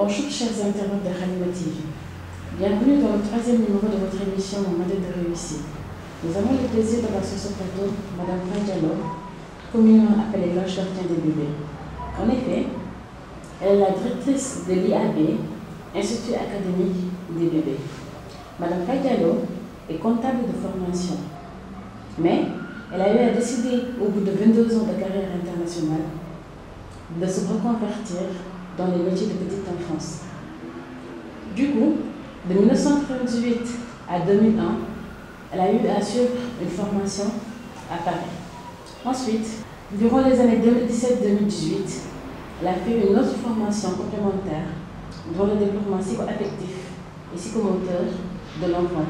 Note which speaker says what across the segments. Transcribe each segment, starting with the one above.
Speaker 1: Bonjour chers internautes de Halima TV. Bienvenue dans le troisième numéro de votre émission Mon modèle de réussite. Nous avons le plaisir d'avoir sur ce plateau Madame Faye Diallo, communément appelée l'ange gardien des bébés. En effet, elle est la directrice de l'IAB, Institut académique des bébés. Madame Faye Diallo est comptable de formation, mais elle a eu à décider, au bout de 22 ans de carrière internationale, de se reconvertir dans les métiers de petite enfance. Du coup, de 1998 à 2001, elle a eu à suivre une formation à Paris. Ensuite, durant les années 2017-2018, elle a fait une autre formation complémentaire dans le développement psycho-affectif et psychomoteur de l'enfant,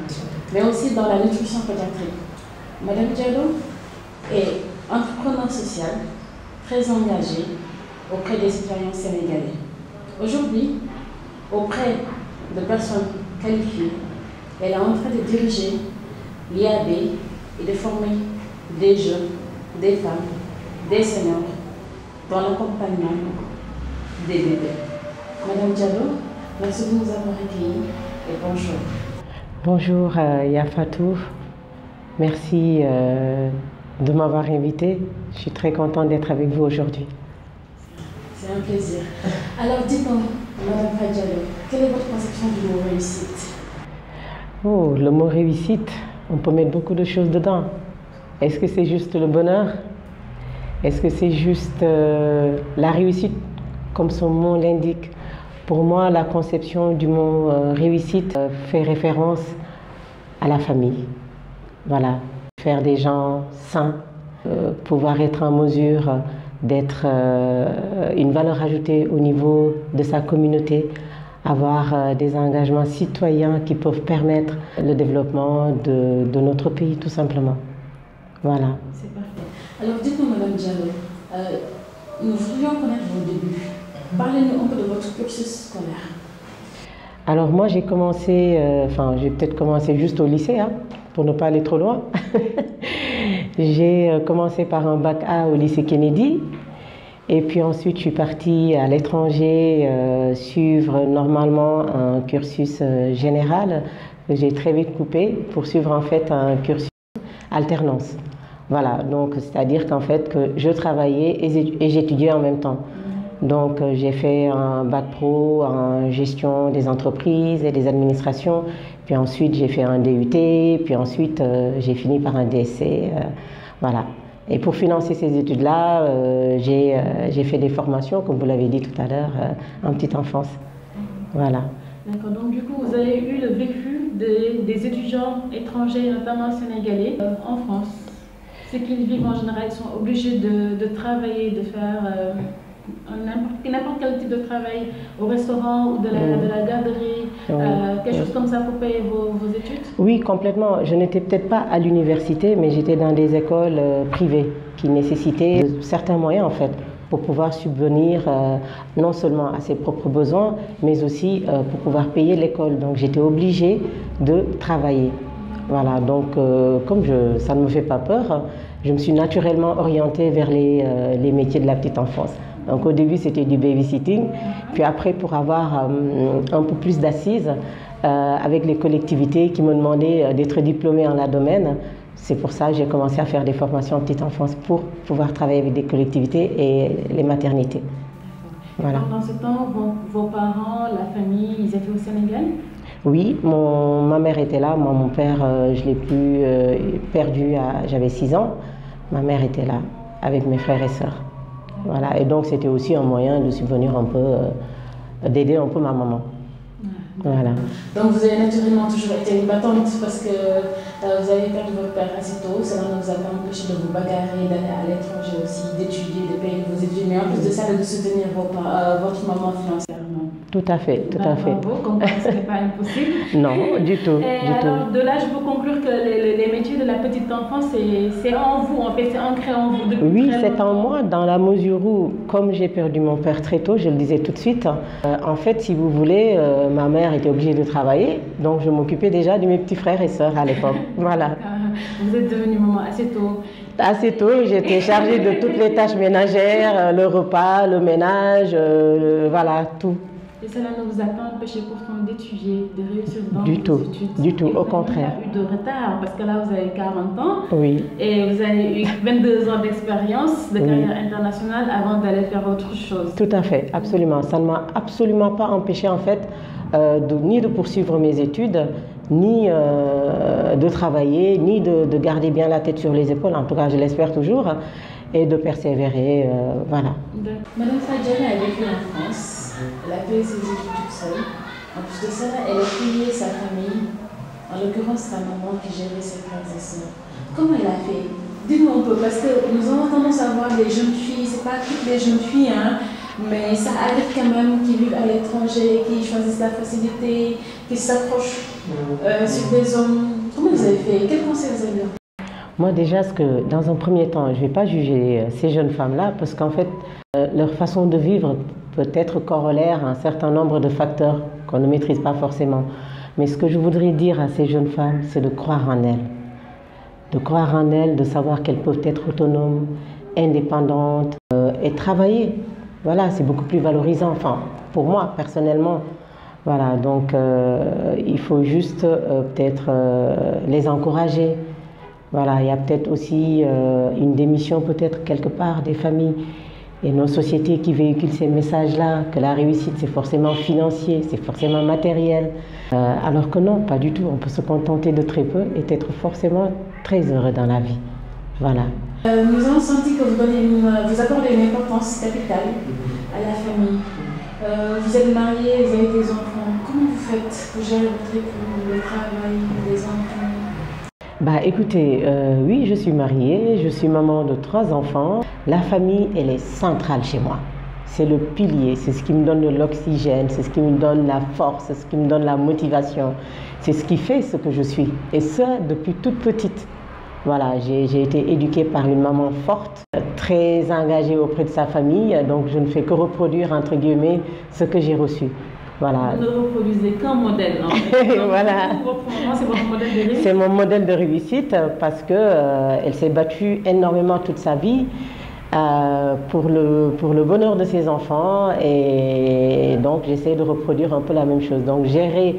Speaker 1: mais aussi dans la nutrition pédiatrique. Madame Diallo est entrepreneur social, très engagée auprès des citoyens sénégalais. Aujourd'hui, auprès de personnes qualifiées, elle est en train de diriger l'IAB et de former des jeunes, des femmes, des seniors dans l'accompagnement des bébés. Madame Diallo, merci de nous avoir accueillis et bonjour.
Speaker 2: Bonjour Yafatou, merci de m'avoir invitée. Je suis très contente d'être avec vous aujourd'hui.
Speaker 1: C'est un plaisir. Alors dites-moi, Madame Faye Diallo, quelle est votre conception du mot réussite?
Speaker 2: Oh, le mot réussite, on peut mettre beaucoup de choses dedans. Est-ce que c'est juste le bonheur? Est-ce que c'est juste la réussite, comme son nom l'indique? Pour moi, la conception du mot réussite fait référence à la famille. Voilà, faire des gens sains, pouvoir être en mesure d'être une valeur ajoutée au niveau de sa communauté, avoir des engagements citoyens qui peuvent permettre le développement de notre pays, tout simplement. Voilà.
Speaker 1: C'est parfait. Alors dites-nous, Madame Diallo, nous voudrions connaître vos débuts. Parlez-nous un peu de votre cursus scolaire.
Speaker 2: Alors moi j'ai commencé, j'ai peut-être commencé juste au lycée, hein, pour ne pas aller trop loin. J'ai commencé par un bac A au lycée Kennedy. Et puis ensuite, je suis partie à l'étranger suivre normalement un cursus général que j'ai très vite coupé pour suivre en fait un cursus alternance. Voilà, donc c'est-à-dire qu'en fait que je travaillais et j'étudiais en même temps. Donc j'ai fait un bac pro en gestion des entreprises et des administrations. Puis ensuite, j'ai fait un DUT. Puis ensuite, j'ai fini par un DSC. Voilà. Et pour financer ces études-là, j'ai fait des formations, comme vous l'avez dit tout à l'heure, en petite enfance. Voilà.
Speaker 1: D'accord, donc du coup, vous avez eu le vécu des étudiants étrangers, notamment sénégalais, en France. Ce qu'ils vivent en général, ils sont obligés de travailler, de faire n'importe quel type de travail au restaurant ou de la garderie, quelque chose comme ça pour payer vos études?
Speaker 2: Oui, complètement. Je n'étais peut-être pas à l'université, mais j'étais dans des écoles privées qui nécessitaient certains moyens en fait pour pouvoir subvenir non seulement à ses propres besoins, mais aussi pour pouvoir payer l'école. Donc j'étais obligée de travailler. Voilà, donc comme ça ne me fait pas peur, je me suis naturellement orientée vers les métiers de la petite enfance. Donc au début c'était du babysitting, puis après pour avoir un peu plus d'assises avec les collectivités qui me demandaient d'être diplômée en la domaine, c'est pour ça que j'ai commencé à faire des formations en petite enfance pour pouvoir travailler avec des collectivités et les maternités.
Speaker 1: Voilà. Pendant ce temps, vos parents, la famille, ils étaient au Sénégal?
Speaker 2: Oui, ma mère était là, moi mon père je l'ai perdu j'avais 6 ans, ma mère était là avec mes frères et sœurs. Voilà, et donc c'était aussi un moyen de subvenir un peu, d'aider un peu ma maman. Voilà.
Speaker 1: Donc vous avez naturellement toujours été une battante parce que vous avez perdu votre père assez tôt, cela ne vous a pas empêché de vous bagarrer, d'aller à l'étranger aussi, d'étudier, de payer vos études, mais en plus de ça, de soutenir votre maman financièrement.
Speaker 2: Tout à fait, tout à fait.
Speaker 1: Bravo, comme ce n'est pas impossible.
Speaker 2: Non, du tout.
Speaker 1: Alors, de là, je peux conclure que les métiers de la petite enfance, c'est en vous, en fait, c'est ancré en vous.
Speaker 2: Oui, c'est en moi, dans la mesure où, comme j'ai perdu mon père très tôt, je le disais tout de suite, en fait, si vous voulez, ma mère était obligée de travailler, donc je m'occupais déjà de mes petits frères et sœurs à l'époque. Voilà.
Speaker 1: Vous êtes devenue maman assez tôt.
Speaker 2: Assez tôt, j'étais chargée de toutes les tâches ménagères, le repas, le ménage, voilà, tout.
Speaker 1: Et cela ne vous a pas empêché pourtant d'étudier, de réussir dans
Speaker 2: Du
Speaker 1: vos
Speaker 2: tout,
Speaker 1: études?
Speaker 2: du tout, au
Speaker 1: Il
Speaker 2: contraire.
Speaker 1: y a eu de retard parce que là vous avez 40 ans
Speaker 2: Oui.
Speaker 1: et vous avez eu 22 ans d'expérience de
Speaker 2: Oui.
Speaker 1: carrière internationale avant d'aller faire autre chose.
Speaker 2: Tout à fait, absolument. Ça ne m'a absolument pas empêché en fait ni de poursuivre mes études, ni de travailler, ni de garder bien la tête sur les épaules, en tout cas je l'espère toujours, et de persévérer, voilà.
Speaker 1: Madame Fadjala a vécu en France, elle a fait ses études toute seule. En plus de ça, elle a payé sa famille, en l'occurrence sa maman qui gérait ses frères et sœurs. Comment elle a fait? Dis-nous un peu, parce que nous avons tendance à voir des jeunes filles, c'est pas toutes les jeunes filles, hein, mais ça arrive quand même qui vivent à l'étranger, qui choisissent la facilité, qui s'accrochent sur des hommes. Comment vous avez fait? Quels conseils vous avez?
Speaker 2: Moi déjà, dans un premier temps, je ne vais pas juger ces jeunes femmes-là parce qu'en fait, leur façon de vivre peut être corollaire à un certain nombre de facteurs qu'on ne maîtrise pas forcément. Mais ce que je voudrais dire à ces jeunes femmes, c'est de croire en elles. De croire en elles, de savoir qu'elles peuvent être autonomes, indépendantes et travailler. Voilà, c'est beaucoup plus valorisant, enfin, pour moi, personnellement. Voilà, donc il faut juste peut-être les encourager. Voilà, il y a peut-être aussi une démission peut-être quelque part des familles et nos sociétés qui véhiculent ces messages-là, que la réussite c'est forcément financier, c'est forcément matériel, alors que non, pas du tout. On peut se contenter de très peu et être forcément très heureux dans la vie. Voilà.
Speaker 1: Nous avons senti que vous accordez une importance capitale à la famille. Vous êtes marié, vous avez des enfants. Comment vous faites pour gérer votre époux, le travail, les enfants?
Speaker 2: Bah écoutez, oui, je suis mariée, je suis maman de 3 enfants. La famille, elle est centrale chez moi. C'est le pilier, c'est ce qui me donne de l'oxygène, c'est ce qui me donne la force, c'est ce qui me donne la motivation. C'est ce qui fait ce que je suis. Et ça, depuis toute petite. Voilà, j'ai été éduquée par une maman forte, très engagée auprès de sa famille, donc je ne fais que reproduire, entre guillemets, ce que j'ai reçu. Voilà.
Speaker 1: Vous ne reproduisez qu'un modèle, en fait.
Speaker 2: Voilà.
Speaker 1: C'est votre modèle de réussite?
Speaker 2: C'est mon modèle de réussite parce qu'elle s'est battue énormément toute sa vie pour le bonheur de ses enfants et donc j'essaie de reproduire un peu la même chose. Donc gérer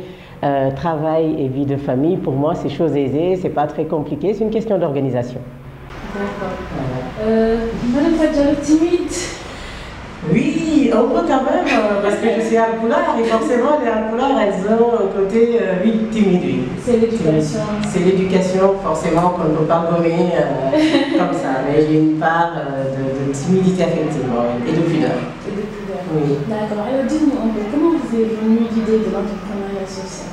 Speaker 2: travail et vie de famille, pour moi, c'est chose aisée, c'est pas très compliqué, c'est une question d'organisation.
Speaker 1: D'accord. Madame Fadjala, timide?
Speaker 2: Oui, un peu quand même, parce que je suis alpulaar et forcément les alpulaars, elles ont un côté, oui, timide, oui.
Speaker 1: C'est l'éducation. C'est
Speaker 2: l'éducation, forcément, qu'on ne peut pas gommer comme ça, mais j'ai une part de timidité effectivement et de pudeur.
Speaker 1: Et de pudeur.
Speaker 2: Oui.
Speaker 1: D'accord. Alors dites-nous un peu, comment vous est venue l'idée de l'entrepreneuriat social?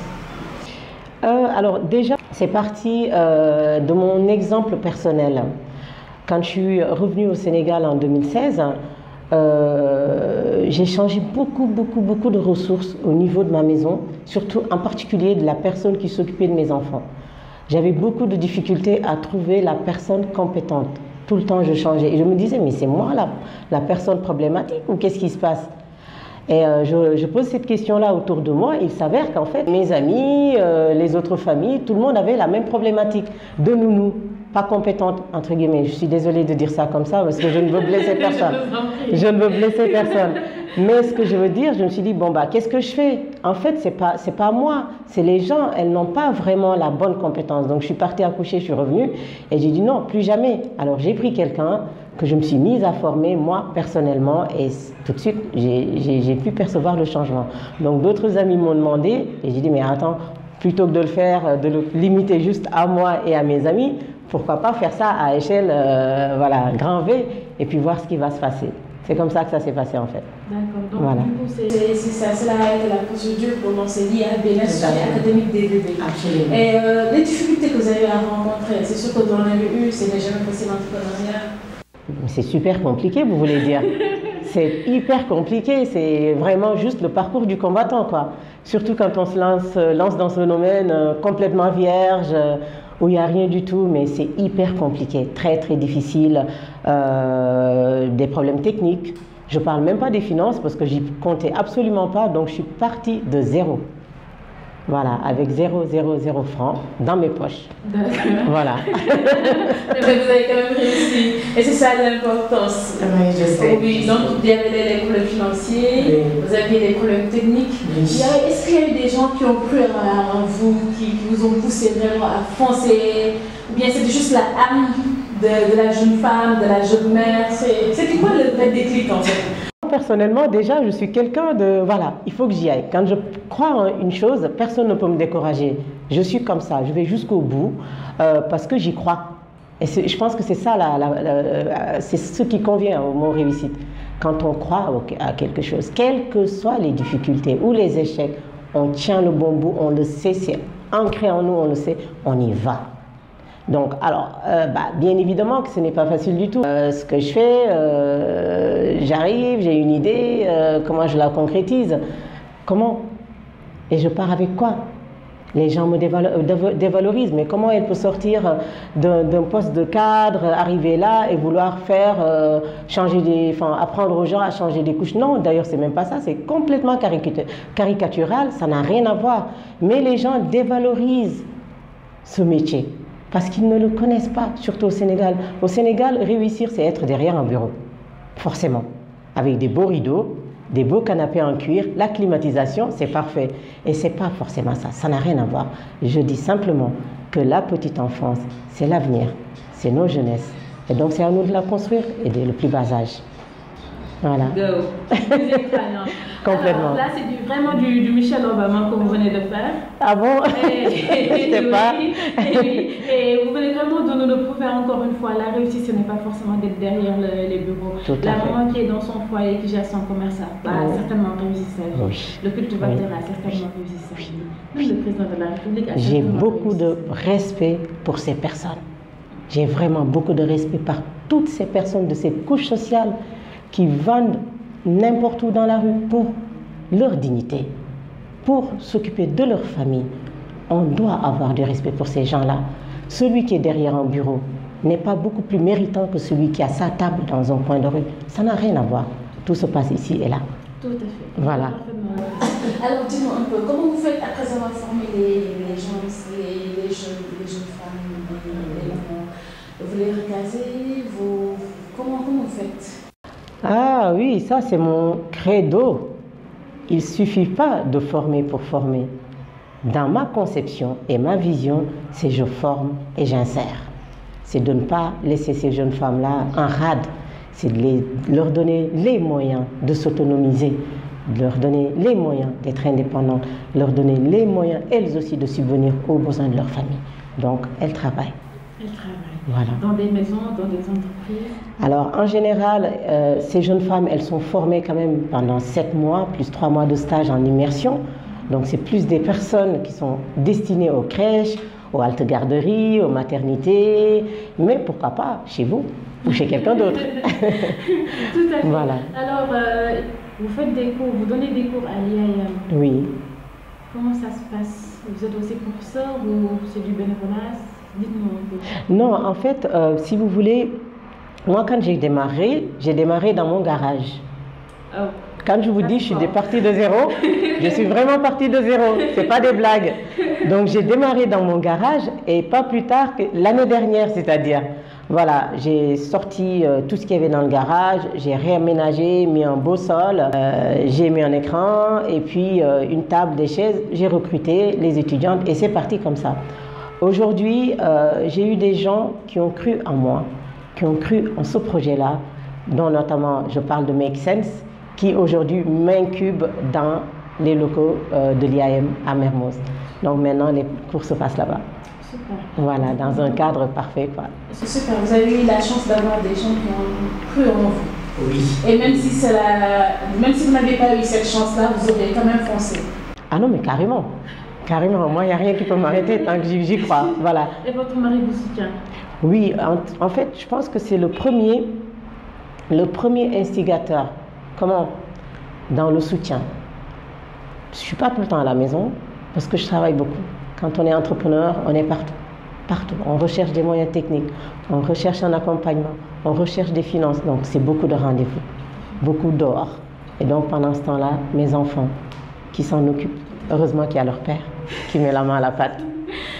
Speaker 2: Alors déjà, c'est parti de mon exemple personnel. Quand je suis revenue au Sénégal en 2016, j'ai changé beaucoup de ressources au niveau de ma maison, surtout en particulier de la personne qui s'occupait de mes enfants. J'avais beaucoup de difficultés à trouver la personne compétente. Tout le temps, je changeais. Et je me disais, mais c'est moi la personne problématique ou qu'est-ce qui se passe? Et je pose cette question-là autour de moi. Il s'avère qu'en fait, mes amis, les autres familles, tout le monde avait la même problématique de nounou. Pas compétente, entre guillemets. Je suis désolée de dire ça comme ça parce que je ne veux blesser personne. Je ne veux blesser personne. Mais ce que je veux dire, je me suis dit, bon, bah, qu'est-ce que je fais? En fait, c'est pas moi, c'est les gens. Elles n'ont pas vraiment la bonne compétence. Donc, je suis partie accoucher, je suis revenue et j'ai dit non, plus jamais. Alors, j'ai pris quelqu'un que je me suis mise à former, moi, personnellement, et tout de suite, j'ai pu percevoir le changement. Donc, d'autres amis m'ont demandé et j'ai dit, mais attends, plutôt que de le faire, de le limiter juste à moi et à mes amis, pourquoi pas faire ça à échelle voilà, grand V et puis voir ce qui va se passer. C'est comme ça que ça s'est passé en fait.
Speaker 1: D'accord, donc
Speaker 2: voilà.
Speaker 1: du coup c'est ça, cela a été la procédure pour lancer l'IAB, l'Institut académique des bébés.
Speaker 2: Absolument.
Speaker 1: Et les difficultés que vous avez à rencontrer, c'est sûr que vous en avez eu, c'est déjà possible l'entrepreneuriat.
Speaker 2: C'est super compliqué, vous voulez dire. C'est hyper compliqué, c'est vraiment juste le parcours du combattant quoi. Surtout quand on se lance dans ce domaine complètement vierge, où il n'y a rien du tout, mais c'est hyper compliqué, très difficile, des problèmes techniques. Je ne parle même pas des finances parce que j'y comptais absolument pas, donc je suis partie de zéro. Voilà, avec 0,00 francs dans mes poches.
Speaker 1: D'accord.
Speaker 2: Voilà.
Speaker 1: Mais vous avez quand même réussi. Et c'est ça l'importance.
Speaker 3: Oui, je sais.
Speaker 1: Oui, donc il y avait des problèmes financiers,
Speaker 3: Oui.
Speaker 1: vous aviez des problèmes techniques.
Speaker 3: Oui.
Speaker 1: Est-ce qu'il y a eu des gens qui ont cru en vous, qui vous ont poussé vraiment à foncer? Ou bien c'était juste la âme de la jeune femme, de la jeune mère? C'était quoi le vrai déclic en fait?
Speaker 2: Personnellement, déjà, je suis quelqu'un de... Voilà, il faut que j'y aille. Quand je crois en une chose, personne ne peut me décourager. Je suis comme ça, je vais jusqu'au bout parce que j'y crois. Et je pense que c'est ça, c'est ce qui convient au mot réussite. Quand on croit à quelque chose, quelles que soient les difficultés ou les échecs, on tient le bon bout, on le sait, c'est ancré en nous, on le sait, on y va. Donc, alors, bien évidemment que ce n'est pas facile du tout. Ce que je fais, j'arrive, j'ai une idée, comment je la concrétise? Comment? Et je pars avec quoi? Les gens me dévalorisent, mais comment elle peut sortir d'un poste de cadre, arriver là et vouloir faire, apprendre aux gens à changer des couches? Non, d'ailleurs, c'est même pas ça, c'est complètement caricatural, ça n'a rien à voir. Mais les gens dévalorisent ce métier. Parce qu'ils ne le connaissent pas, surtout au Sénégal. Au Sénégal, réussir, c'est être derrière un bureau, forcément. Avec des beaux rideaux, des beaux canapés en cuir, la climatisation, c'est parfait. Et ce n'est pas forcément ça, ça n'a rien à voir. Je dis simplement que la petite enfance, c'est l'avenir, c'est nos jeunesses. Et donc, c'est à nous de la construire et dès le plus bas âge. Voilà. Complètement.
Speaker 1: Alors, là, c'est vraiment du Michelle Obama que vous venez de faire.
Speaker 2: Ah bon?
Speaker 1: Je
Speaker 2: sais pas.
Speaker 1: Et vous venez vraiment de nous le prouver encore une fois. La réussite, ce n'est pas forcément d'être derrière les bureaux. La maman qui est dans son foyer, qui gère son commerce, a certainement réussi sa vie.
Speaker 2: Oui.
Speaker 1: Le cultivateur a certainement réussi sa vie. Même le président de la République a
Speaker 2: J'ai beaucoup
Speaker 1: réussi.
Speaker 2: de respect pour ces personnes. J'ai vraiment beaucoup de respect par toutes ces personnes de cette couche sociale qui vendent n'importe où dans la rue pour leur dignité, pour s'occuper de leur famille. On doit avoir du respect pour ces gens-là. Celui qui est derrière un bureau n'est pas beaucoup plus méritant que celui qui a sa table dans un coin de rue. Ça n'a rien à voir. Tout se passe ici et là.
Speaker 1: Tout à fait.
Speaker 2: Voilà.
Speaker 1: Alors, dis-moi un peu, comment vous faites après avoir formé les gens, les jeunes femmes, les mamans? Vous les recasez? Comment vous faites?
Speaker 2: Ah oui, ça c'est mon credo. Il ne suffit pas de former pour former. Dans ma conception et ma vision, c'est je forme et j'insère. C'est de ne pas laisser ces jeunes femmes-là en rade. C'est de leur donner les moyens de s'autonomiser, de leur donner les moyens d'être indépendantes, leur donner les moyens, elles aussi, de subvenir aux besoins de leur famille. Donc, elles travaillent.
Speaker 1: Elles travaillent.
Speaker 2: Voilà.
Speaker 1: Dans des maisons, dans des entreprises?
Speaker 2: Alors, en général, ces jeunes femmes, elles sont formées quand même pendant 7 mois, plus 3 mois de stage en immersion. Donc, c'est plus des personnes qui sont destinées aux crèches, aux haltes garderies, aux maternités, mais pourquoi pas chez vous ou chez quelqu'un d'autre.
Speaker 1: Tout à fait.
Speaker 2: Voilà.
Speaker 1: Alors, vous faites des cours, vous donnez des cours à l'IAM.
Speaker 2: Oui.
Speaker 1: Comment ça se passe? Vous êtes aussi professeur ou c'est du bénévolat? Dites-nous un peu.
Speaker 2: Non, en fait, si vous voulez, moi quand j'ai démarré dans mon garage.
Speaker 1: Oh.
Speaker 2: Quand je vous dis je suis partie de zéro, je suis vraiment partie de zéro, c'est pas des blagues. Donc j'ai démarré dans mon garage et pas plus tard que l'année dernière, c'est-à-dire. Voilà, j'ai sorti tout ce qu'il y avait dans le garage, j'ai réaménagé, mis un beau sol, j'ai mis un écran et puis une table, des chaises, j'ai recruté les étudiantes et c'est parti comme ça. Aujourd'hui, j'ai eu des gens qui ont cru en moi, qui ont cru en ce projet-là, dont notamment je parle de Make Sense, qui aujourd'hui m'incube dans les locaux de l'IAM à Mermoz. Donc maintenant, les cours se passent là-bas.
Speaker 1: Super.
Speaker 2: Voilà, dans un cadre parfait, quoi.
Speaker 1: C'est super, vous avez eu la chance d'avoir des gens qui ont cru en vous.
Speaker 3: Oui.
Speaker 1: Et même si vous n'avez pas eu cette chance-là, vous auriez quand même foncé.
Speaker 2: Ah non, mais carrément. Carrément, moi, il n'y a rien qui peut m'arrêter tant que j'y crois. Voilà.
Speaker 1: Et votre mari vous soutient?
Speaker 2: Oui, en fait, je pense que c'est le premier instigateur. Comment? Dans le soutien. Je ne suis pas tout le temps à la maison parce que je travaille beaucoup. Quand on est entrepreneur, on est partout. Partout. On recherche des moyens techniques, on recherche un accompagnement, on recherche des finances. Donc, c'est beaucoup de rendez-vous, beaucoup dehors. Et donc, pendant ce temps-là, mes enfants qui s'en occupent, heureusement qu'il y a leur père. qui met la main à la pâte.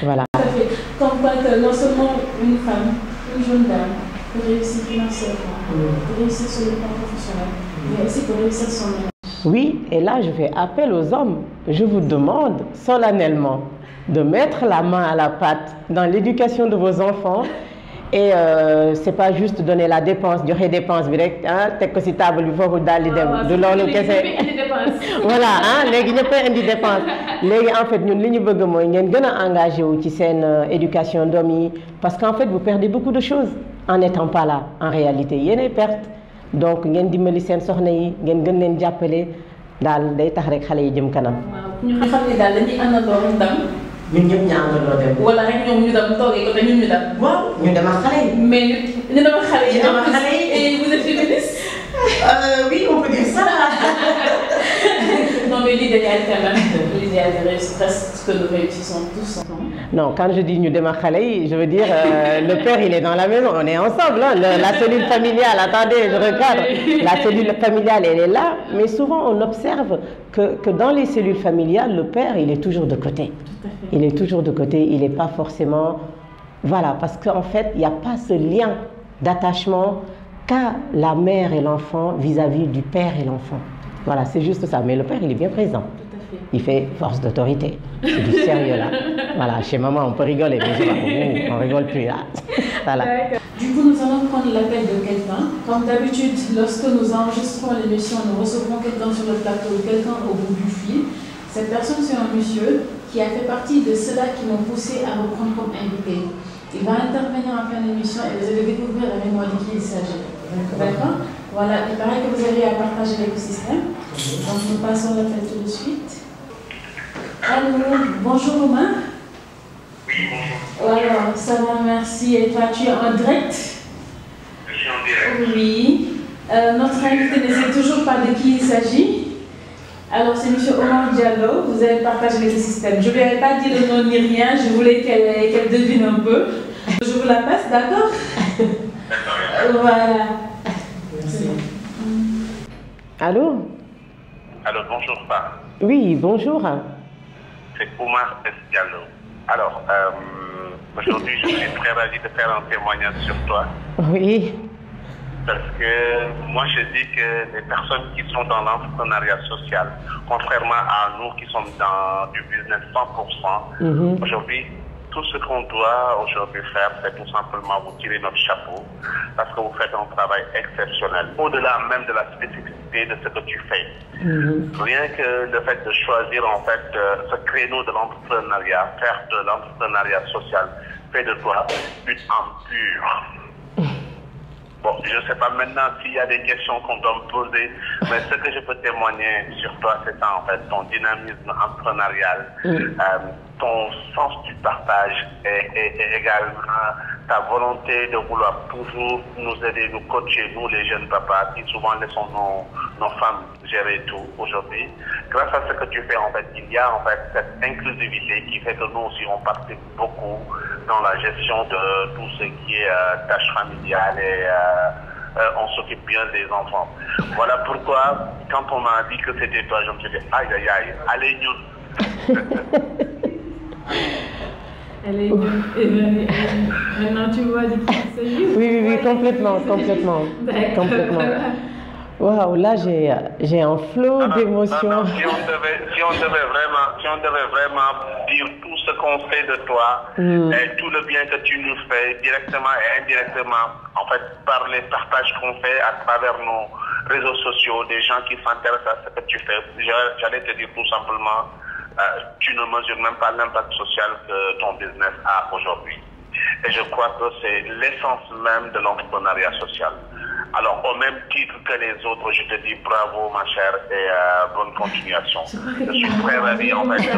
Speaker 2: Voilà.
Speaker 1: Tout à fait. Comme quoi que non seulement une femme, une jeune dame peut réussir financièrement, peut réussir sur le plan professionnel, mais aussi peut réussir son ménage.
Speaker 2: Oui, et là je fais appel aux hommes. Je vous demande solennellement de mettre la main à la pâte dans l'éducation de vos enfants. Et c'est pas juste donner la dépense, joxe dépense bi rek teg ko ci table bi foofu daal di dem. du loolu kese voilà léegi ñëppay indi dépense. léegi en fait ñun li ñu bëgg mooy ngeen gën a engagé wu ci seen éducation doom yi parce qu'en fait vous perdez beaucoup de choses en n'étant pas là en réalité yéenay perte donc ngeen dimbali seen soxna yi ngeen gën leen jàppale daal day tax rek xale yi jëm kanam.
Speaker 1: waaw ñu xam ne daal dañuy àndandoo ndam.
Speaker 2: ñun ñëpp ñu àndandoo dem.
Speaker 1: wala rek ñoom ñu dem toogee ko te ñun ñu dem.
Speaker 2: waaw ñu dem ak xale yi.
Speaker 1: mais ñu dem ak xale yi.
Speaker 2: ñu dem ak xale yi
Speaker 1: et vous êtes féministe.
Speaker 2: Oui, on peut dire ça.
Speaker 1: Non, mais l'idéal quand même, l'idéal de réussir, ce que nous réussissons tous ensemble.
Speaker 2: Non, quand je dis nous démarrer khaleyi, je veux dire le père il est dans la maison, on est ensemble. Hein, la cellule familiale, attendez, je recadre. La cellule familiale elle est là, mais souvent on observe que dans les cellules familiales, le père il est toujours de côté. Il est toujours de côté, il n'est pas forcément... Voilà, parce qu'en fait, il n'y a pas ce lien d'attachement qu'a la mère et l'enfant vis-à-vis du père et l'enfant. Voilà, c'est juste ça. Mais le père, il est bien présent. Il fait force d'autorité. C'est du sérieux là. Voilà, chez maman, on peut rigoler, mais on ne rigole plus là. Voilà.
Speaker 1: Du coup, nous allons prendre l'appel de quelqu'un. Comme d'habitude, lorsque nous enregistrons l'émission, nous recevons quelqu'un sur le plateau, quelqu'un au bout du fil. Cette personne, c'est un monsieur qui a fait partie de ceux-là qui m'ont poussé à reprendre comme invité. Il va intervenir en fin d'émission et vous allez découvrir la mémoire de qui il s'agit. D'accord? Voilà, il paraît que vous avez à partager l'écosystème. Donc nous passons l'appel tout de suite. Allô, bonjour Romain.
Speaker 3: Oui, bonjour.
Speaker 1: Alors, ça va, merci. Et toi, tu es en direct?
Speaker 3: Je suis en direct.
Speaker 1: Oui. Notre invité ne sait toujours pas de qui il s'agit. Alors, c'est M. Omar Diallo, vous avez partagé l'écosystème. Je ne lui avais pas dit le nom ni rien, je voulais qu'elle devine un peu. Je vous la passe, d'accord?
Speaker 3: D'accord.
Speaker 1: Voilà.
Speaker 2: Merci. Allô?
Speaker 3: Alors, bonjour, Pa.
Speaker 2: Oui, bonjour.
Speaker 3: C'est Omar Diallo. Alors, aujourd'hui, je suis très ravi de faire un témoignage sur toi.
Speaker 2: Oui.
Speaker 3: Parce que moi, je dis que les personnes qui sont dans l'entrepreneuriat social, contrairement à nous qui sommes dans du business 100%, aujourd'hui, tout ce qu'on doit aujourd'hui faire, c'est tout simplement vous tirer notre chapeau, parce que vous faites un travail exceptionnel, au-delà même de la spécificité de ce que tu fais. Rien que le fait de choisir en fait ce créneau de l'entrepreneuriat, faire de l'entrepreneuriat social, fait de toi une âme pure. Bon, je ne sais pas maintenant s'il y a des questions qu'on doit me poser, mais ce que je peux témoigner sur toi, c'est ça en fait, ton dynamisme entrepreneurial, ton sens du partage et également ta volonté de vouloir toujours nous aider, nous coacher, nous les jeunes papas qui souvent laissons nos femmes gérer tout aujourd'hui. Grâce à ce que tu fais en fait, il y a en fait cette inclusivité qui fait que nous aussi on participe beaucoup dans la gestion de tout ce qui est tâches familiales et on s'occupe bien des enfants. Voilà pourquoi quand on m'a dit que c'était toi, je me suis dit aïe aïe aïe, allez nous.
Speaker 1: Elle est maintenant tu vois du coup
Speaker 2: Oui, complètement. Waouh, là j'ai un flot d'émotions.
Speaker 3: Si on devait vraiment dire tout ce qu'on fait de toi et tout le bien que tu nous fais directement et indirectement, en fait par les partages qu'on fait à travers nos réseaux sociaux, des gens qui s'intéressent à ce que tu fais, j'allais te dire tout simplement, tu ne mesures même pas l'impact social que ton business a aujourd'hui. Et je crois que c'est l'essence même de l'entrepreneuriat social. Alors, au même titre que les autres, je te dis bravo, ma chère, et bonne continuation. Je suis très ravi, en fait, Je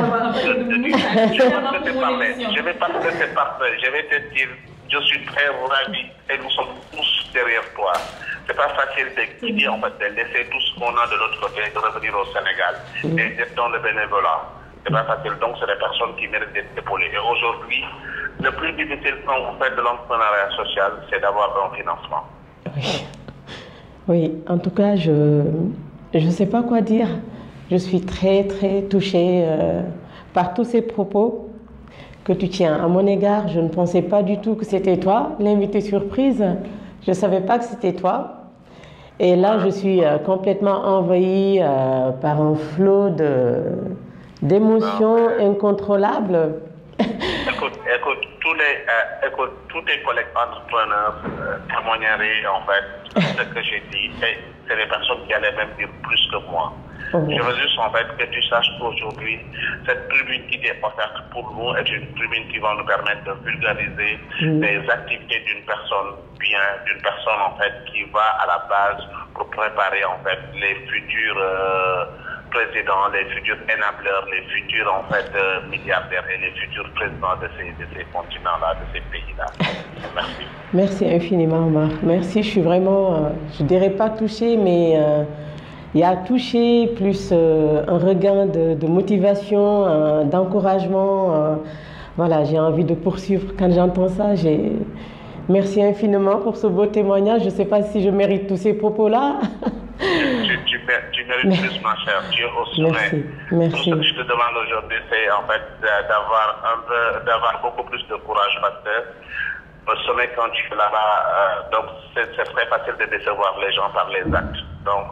Speaker 3: vais pas te laisser parler. Je vais te dire, je suis très ravi et nous sommes tous derrière toi. C'est pas facile de quitter, en fait, de laisser tout ce qu'on a de l'autre côté, de revenir au Sénégal et d'être dans le bénévolat. C'est pas facile, donc c'est des personnes qui méritent d'être épaulées. Et aujourd'hui, le plus difficile quand vous faites de l'entrepreneuriat social, c'est d'avoir un financement.
Speaker 2: Oui, en tout cas, je ne sais pas quoi dire. Je suis très, très touchée par tous ces propos que tu tiens à mon égard. Je ne pensais pas du tout que c'était toi, l'invité surprise. Je ne savais pas que c'était toi. Et là, je suis complètement envahie par un flot d'émotions incontrôlables.
Speaker 3: Écoute, tous tes collègues entrepreneurs témoigneraient en fait ce que j'ai dit. C'est les personnes qui allaient même dire plus que moi. Je veux juste en fait que tu saches qu'aujourd'hui, cette tribune qui t'est offerte pour nous est une tribune qui va nous permettre de vulgariser les activités d'une personne bien, d'une personne en fait qui va à la base pour préparer en fait les futurs présidents, les futurs enableurs, les futurs en fait milliardaires et les futurs présidents de ces continents-là, de ces pays-là. Merci.
Speaker 2: Merci infiniment, Omar. Merci, je suis vraiment, je dirais pas touchée, mais il y a touché, plus un regain de motivation, d'encouragement. Voilà, j'ai envie de poursuivre. Quand j'entends ça, merci infiniment pour ce beau témoignage. Je ne sais pas si je mérite tous ces propos-là.
Speaker 3: Tu mérites plus, ma chère. Tu es au sommet.
Speaker 2: Merci.
Speaker 3: Tout ce que je te demande aujourd'hui, c'est en fait d'avoir beaucoup plus de courage parce que au sommet, quand tu es là-bas, donc c'est très facile de décevoir les gens par les actes. Donc,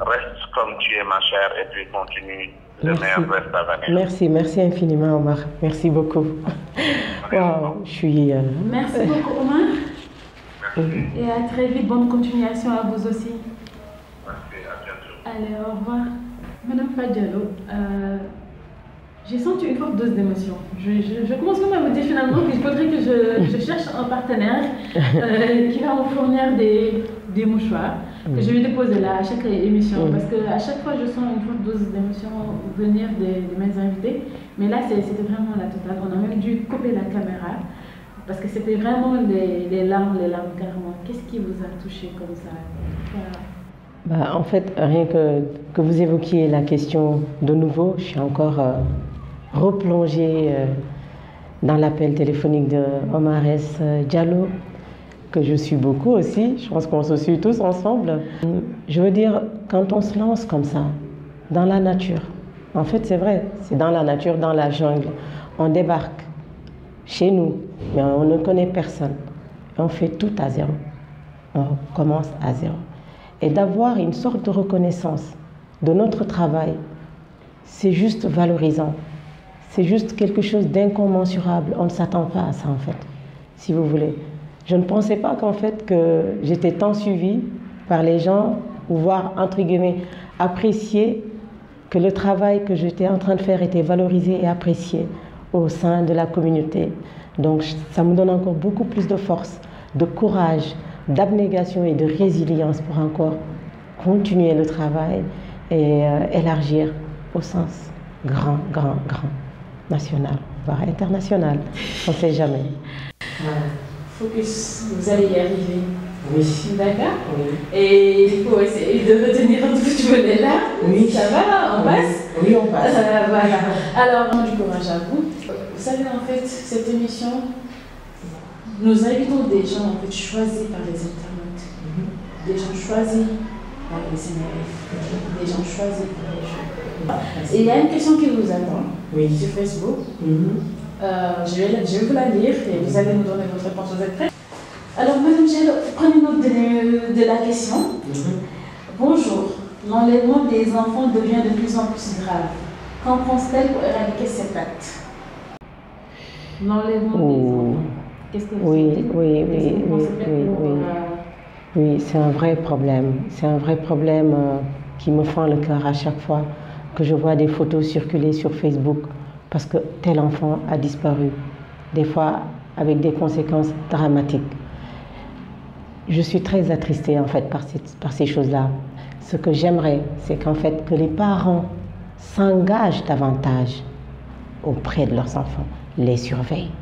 Speaker 3: reste comme tu es, ma chère, et puis continue. Le meilleur reste à venir.
Speaker 2: Merci infiniment, Omar. Merci beaucoup. Wow, je suis.
Speaker 1: Merci beaucoup, Omar. Merci. Et à très vite. Bonne continuation à vous aussi.
Speaker 3: Merci, à bientôt.
Speaker 1: Allez, au revoir. Madame Fadialo, j'ai senti une forte dose d'émotion. Je commence même à me dire finalement qu'il faudrait que je cherche un partenaire qui va me fournir des mouchoirs que je vais déposer là à chaque émission. Parce qu'à chaque fois, je sens une forte dose d'émotion venir de mes invités. Mais là, c'était vraiment la totale. On a même dû couper la caméra parce que c'était vraiment les larmes carrément. Qu'est-ce qui vous a touché comme ça?
Speaker 2: Bah, en fait, rien que vous évoquiez la question de nouveau, je suis encore replongée dans l'appel téléphonique de Omar S. Diallo, que je suis beaucoup aussi. Je pense qu'on se suit tous ensemble. Je veux dire, quand on se lance comme ça, dans la nature, en fait c'est vrai, c'est dans la nature, dans la jungle, on débarque chez nous, mais on ne connaît personne. On fait tout à zéro. On commence à zéro. Et d'avoir une sorte de reconnaissance de notre travail, c'est juste valorisant. C'est juste quelque chose d'incommensurable. On ne s'attend pas à ça, en fait, si vous voulez. Je ne pensais pas qu'en fait, que j'étais tant suivie par les gens, voire, entre guillemets, apprécier que le travail que j'étais en train de faire était valorisé et apprécié au sein de la communauté. Donc, ça me donne encore beaucoup plus de force, de courage, d'abnégation et de résilience pour encore continuer le travail et élargir au sens grand, national, voire international. On ne sait jamais.
Speaker 1: Focus, vous allez y arriver.
Speaker 2: Oui.
Speaker 1: D'accord.
Speaker 2: Oui.
Speaker 1: Et il faut essayer de retenir tout ce que tu voulais là.
Speaker 2: Oui.
Speaker 1: Ça va, on passe?
Speaker 2: Oui, on passe.
Speaker 1: Voilà. Alors, du courage à vous. Vous savez, en fait, cette émission, nous invitons des gens en fait, choisis par les internautes, des gens choisis par les CNRF, des gens choisis par les jeunes. Et il y a une question qui vous attend sur Facebook. Je vais vous la lire et vous allez nous donner votre réponse. Vous êtes prêts? Alors, Madame Diallo, prenez note de la question. Bonjour, l'enlèvement des enfants devient de plus en plus grave. Qu'en pense-t-elle pour éradiquer cet acte? L'enlèvement des enfants. Qu'est-ce que vous
Speaker 2: Oui, c'est un vrai problème. C'est un vrai problème qui me fend le cœur à chaque fois que je vois des photos circuler sur Facebook parce que tel enfant a disparu, des fois avec des conséquences dramatiques. Je suis très attristée en fait par ces choses-là. Ce que j'aimerais, c'est qu'en fait que les parents s'engagent davantage auprès de leurs enfants, les surveillent.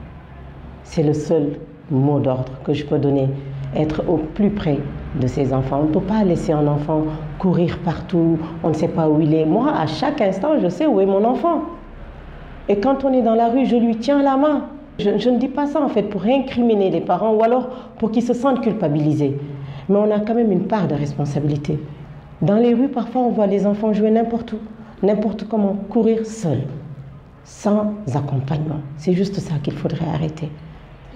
Speaker 2: C'est le seul mot d'ordre que je peux donner, être au plus près de ces enfants. On ne peut pas laisser un enfant courir partout, on ne sait pas où il est. Moi, à chaque instant, je sais où est mon enfant. Et quand on est dans la rue, je lui tiens la main. Je ne dis pas ça en fait pour incriminer les parents ou alors pour qu'ils se sentent culpabilisés. Mais on a quand même une part de responsabilité. Dans les rues, parfois, on voit les enfants jouer n'importe où, n'importe comment, courir seuls. sans accompagnement. C'est juste ça qu'il faudrait arrêter.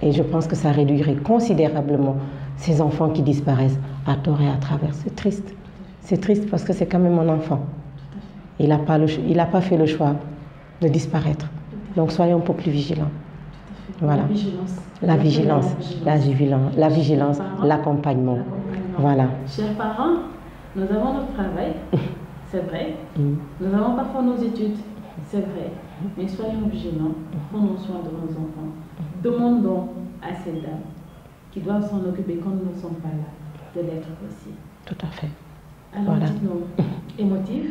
Speaker 2: Et je pense que ça réduirait considérablement ces enfants qui disparaissent à tort et à travers. C'est triste. C'est triste parce que c'est quand même mon enfant. Il n'a pas fait le choix de disparaître. Donc soyons un peu plus vigilants. Voilà. La vigilance, l'accompagnement. Voilà.
Speaker 1: Chers parents, nous avons notre travail, c'est vrai. Nous avons parfois nos études, c'est vrai. Mais soyons vigilants, prenons soin de nos enfants. Demandons à ces dames qui doivent s'en occuper quand nous ne sommes pas là, de l'être aussi.
Speaker 2: Tout à fait.
Speaker 1: Alors,
Speaker 2: voilà.
Speaker 1: Dites-nous, émotif?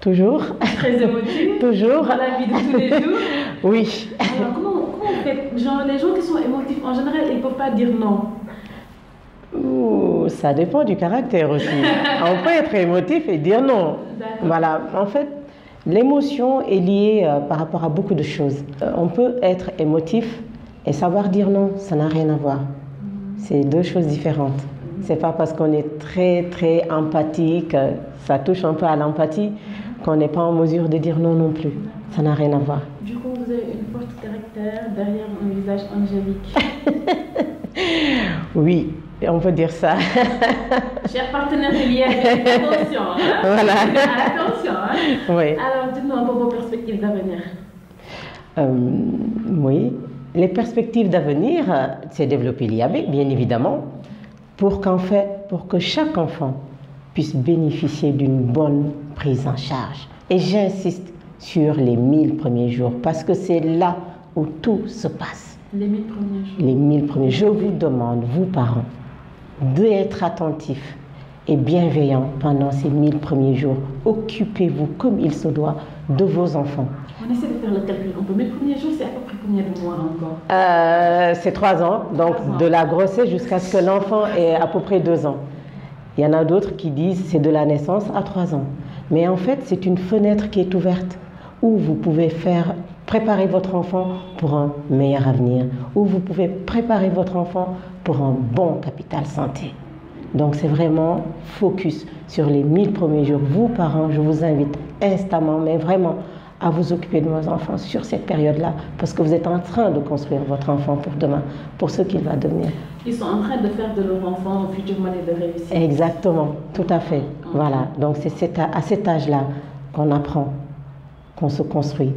Speaker 2: Toujours.
Speaker 1: Très émotif?
Speaker 2: Toujours.
Speaker 1: Dans la vie de tous les jours?
Speaker 2: Oui.
Speaker 1: Alors, comment on fait? Genre, les gens qui sont émotifs, en général, ils ne peuvent pas dire non.
Speaker 2: Ouh, ça dépend du caractère aussi. On peut être émotif et dire non. Voilà. En fait, l'émotion est liée par rapport à beaucoup de choses. On peut être émotif et savoir dire non, ça n'a rien à voir. C'est deux choses différentes. C'est pas parce qu'on est très empathique, ça touche un peu à l'empathie, qu'on n'est pas en mesure de dire non non plus. Ça n'a rien à voir.
Speaker 1: Du coup, vous avez une forte caractère derrière un visage angélique.
Speaker 2: Oui, on peut dire ça.
Speaker 1: Chers partenaires de l'IAB, attention. Hein?
Speaker 2: Voilà.
Speaker 1: Attention. Hein?
Speaker 2: Oui.
Speaker 1: Alors, dites-nous un peu vos perspectives d'avenir.
Speaker 2: Oui. Les perspectives d'avenir, c'est développer l'IAB, bien évidemment, pour que chaque enfant puisse bénéficier d'une bonne prise en charge. Et j'insiste sur les 1000 premiers jours, parce que c'est là où tout se passe.
Speaker 1: Les 1000 premiers jours.
Speaker 2: Les 1000 premiers jours. Je vous demande, vous parents, d'être attentifs et bienveillants pendant ces 1000 premiers jours. Occupez-vous comme il se doit de vos enfants.
Speaker 1: On essaie de faire le calcul. On peut, mes premiers jours, c'est à peu près combien de mois encore?
Speaker 2: C'est 3 ans, donc 3 ans. De la grossesse jusqu'à ce que l'enfant ait à peu près 2 ans. Il y en a d'autres qui disent c'est de la naissance à 3 ans. Mais en fait, c'est une fenêtre qui est ouverte où vous pouvez préparer votre enfant pour un meilleur avenir, où vous pouvez préparer votre enfant pour un bon capital santé. Donc c'est vraiment focus sur les 1000 premiers jours. Vous, parents, je vous invite instamment, mais vraiment, à vous occuper de vos enfants sur cette période-là, parce que vous êtes en train de construire votre enfant pour demain, pour ce qu'il va devenir.
Speaker 1: Ils sont en train de faire de leur enfant un futur modèle de réussite.
Speaker 2: Exactement, tout à fait. Voilà, donc c'est à cet âge-là qu'on apprend, qu'on se construit,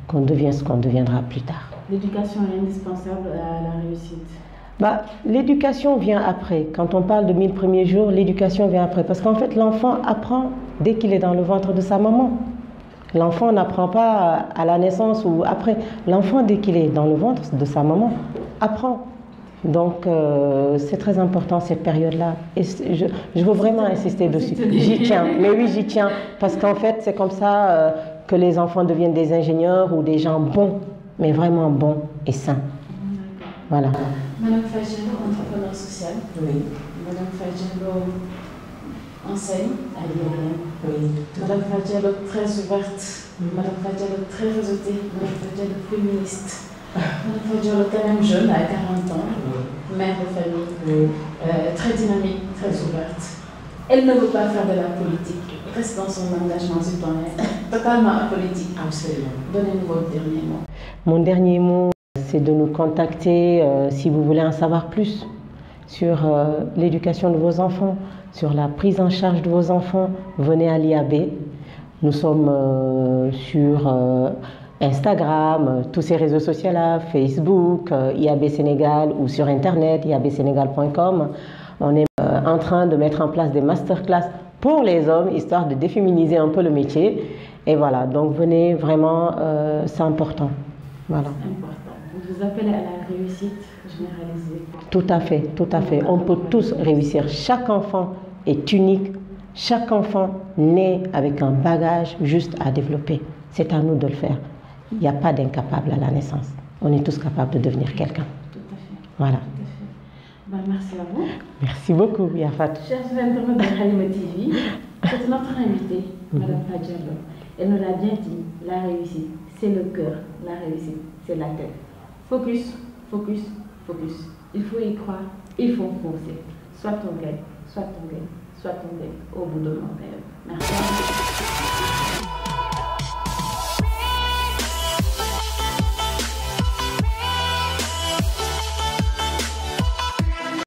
Speaker 2: qu'on devient ce qu'on deviendra plus tard.
Speaker 1: L'éducation est indispensable à la réussite.
Speaker 2: L'éducation vient après. Quand on parle de 1000 premiers jours, l'éducation vient après. Parce qu'en fait, l'enfant apprend dès qu'il est dans le ventre de sa maman. L'enfant n'apprend pas à la naissance ou après. L'enfant, dès qu'il est dans le ventre de sa maman, apprend. Donc, c'est très important cette période-là. Et je veux vraiment insister dessus. J'y tiens. Mais oui, j'y tiens. Parce qu'en fait, c'est comme ça que les enfants deviennent des ingénieurs ou des gens bons, mais vraiment bons et sains. Voilà.
Speaker 1: Madame Fadjalo, entrepreneur social.
Speaker 2: Oui.
Speaker 1: Madame Fadjalo, enseigne à l'IAB.
Speaker 2: Oui.
Speaker 1: Madame Fadjalo, très ouverte. Madame Fadjalo, très réseautée. Madame Fadjalo, féministe. Madame Fadjalo, quand même jeune, à 40 ans. Oui. Mère de famille. Oui. Très dynamique, très ouverte. Elle ne veut pas faire de la politique. Reste dans son engagement citoyen. Totalement apolitique. Absolument. Donnez-nous votre dernier mot.
Speaker 2: Mon dernier mot, c'est de nous contacter si vous voulez en savoir plus sur l'éducation de vos enfants, sur la prise en charge de vos enfants. Venez à l'IAB. Nous sommes sur Instagram, tous ces réseaux sociaux-là, Facebook, IAB Sénégal ou sur Internet, iabsénégal.com. On est en train de mettre en place des masterclass pour les hommes, histoire de déféminiser un peu le métier. Et voilà, donc venez vraiment, c'est important. Voilà.
Speaker 1: C'est important. Vous appelez à la réussite généralisée.
Speaker 2: Tout à fait, tout à fait. On peut tous réussir. Chaque enfant est unique. Chaque enfant naît avec un bagage juste à développer. C'est à nous de le faire. Il n'y a pas d'incapable à la naissance. On est tous capables de devenir quelqu'un.
Speaker 1: Tout à fait.
Speaker 2: Voilà.
Speaker 1: Tout à fait. Merci à vous.
Speaker 2: Merci beaucoup, Yafat.
Speaker 1: Chers internautes de Halima TV, c'est notre invitée, Madame Fadjalo. Elle nous l'a bien dit, la réussite, c'est le cœur. La réussite, c'est la tête. Focus, focus, focus. Il faut y croire, il faut foncer. Soit on gagne, soit on gagne, soit on gagne au bout de mon rêve. Merci.